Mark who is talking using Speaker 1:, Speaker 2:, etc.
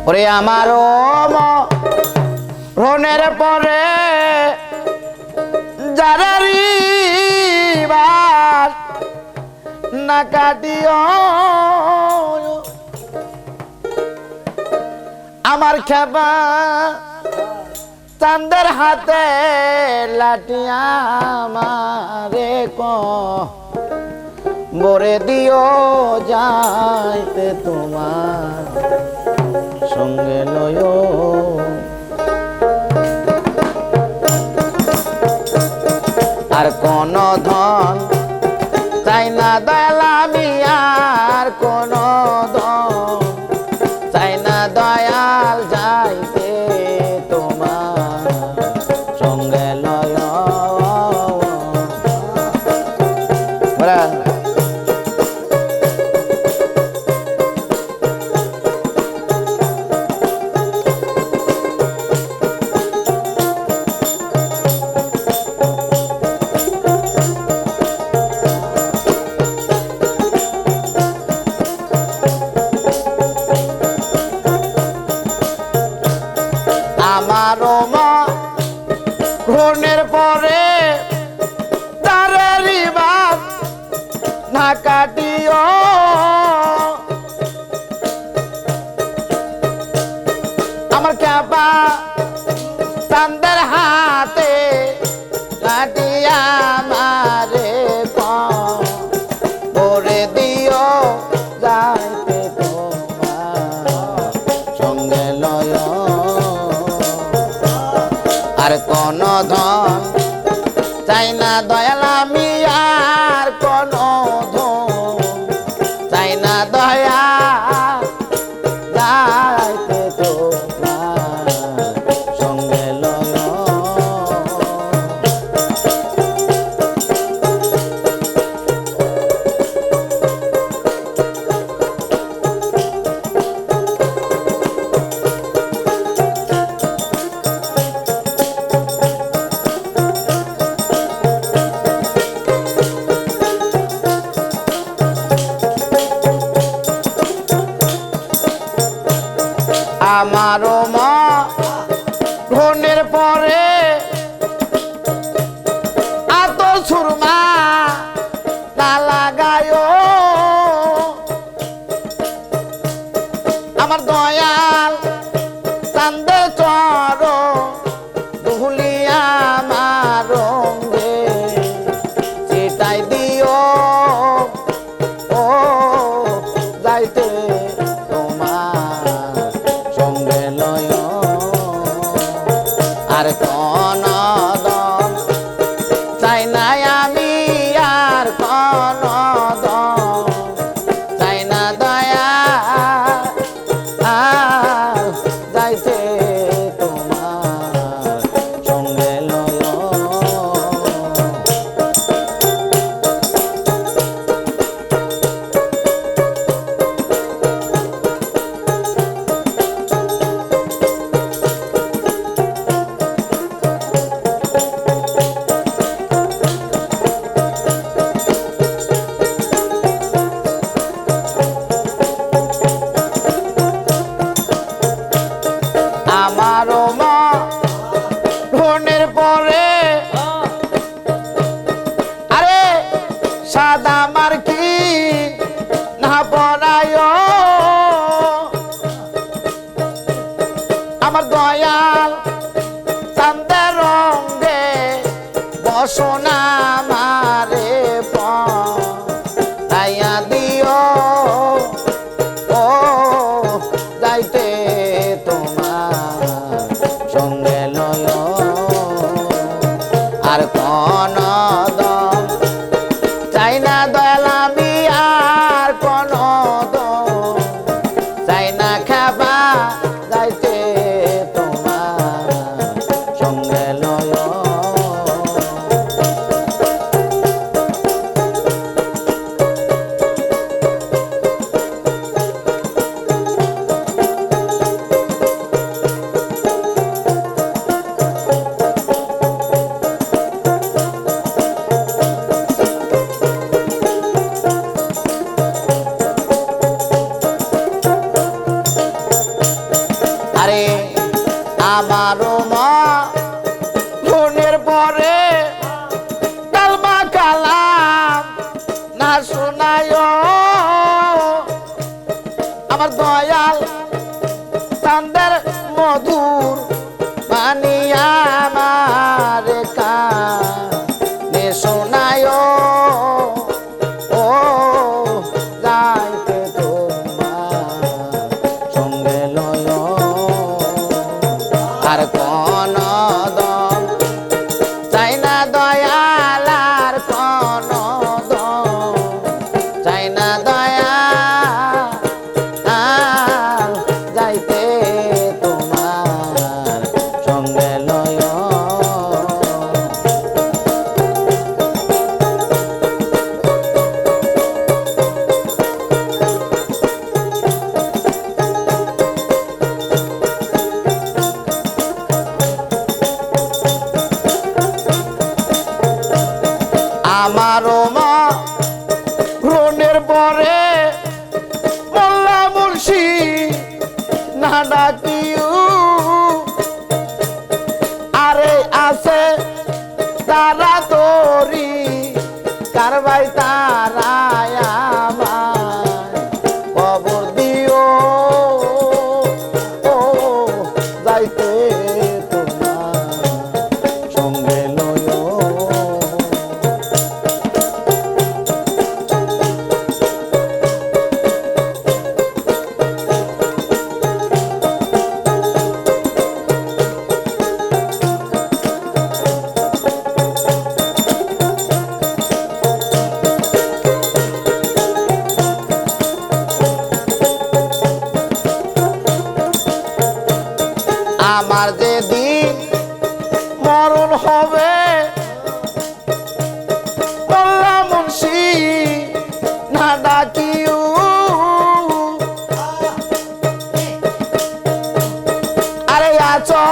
Speaker 1: ওরে আমার মরণের পরে যারারি বাস না কাটিও আমার খেপা চাঁদের হাতে লাঠিয়া আমারে বরে দিও যাইতে তোমার সঙ্গে লয় আর কোন ধন চাই না দয়াল আমি আর কোন ধন চাই না দয়াল যাইতে তোমার সঙ্গে লয় আমার মরণের পরে তারেরই বাস না কাটিও আমার খেপা চাঁদের হাতে লাঠিয়া আমারে বরে দিও যাইতে তোমার সঙ্গে লয় আর কোন ধন চাই না দয়াল আমি আর কোন ধন চাই না দয়া যাইতে তোমার সঙ্গে লয় আমার মরণের পরে এত সুরমা না লাগায় আমার দয়াল চাঁদে চর দুলিয়া আমার রঙে সেটাই দিও ও যাইতে আর কোন দম চাই না আমি আর কোন দম চাই না দয়া যাইতে তোমার সঙ্গে লয় আমার মরণের পরে আরে সাদা মার্কি না পরায় আমার দয়াল চাঁদের রঙে বসনা মারে পাইয়া দিও ও যাইতে তোমার সঙ্গে লয় আর কোন দম চাই না দয়াল আমি আর কোন দম চাই না খাবা যাইতে তোমার সঙ্গে লয় না ডাকিও আরে আছে তারা তোরি কারবাই তারাই আমায় খবর দিও ও যাইতে তোমার সঙ্গে লয়ো আমার যেদিন মরণ হবে মোল্লা মুন্সি না ডাকিও আরে আছো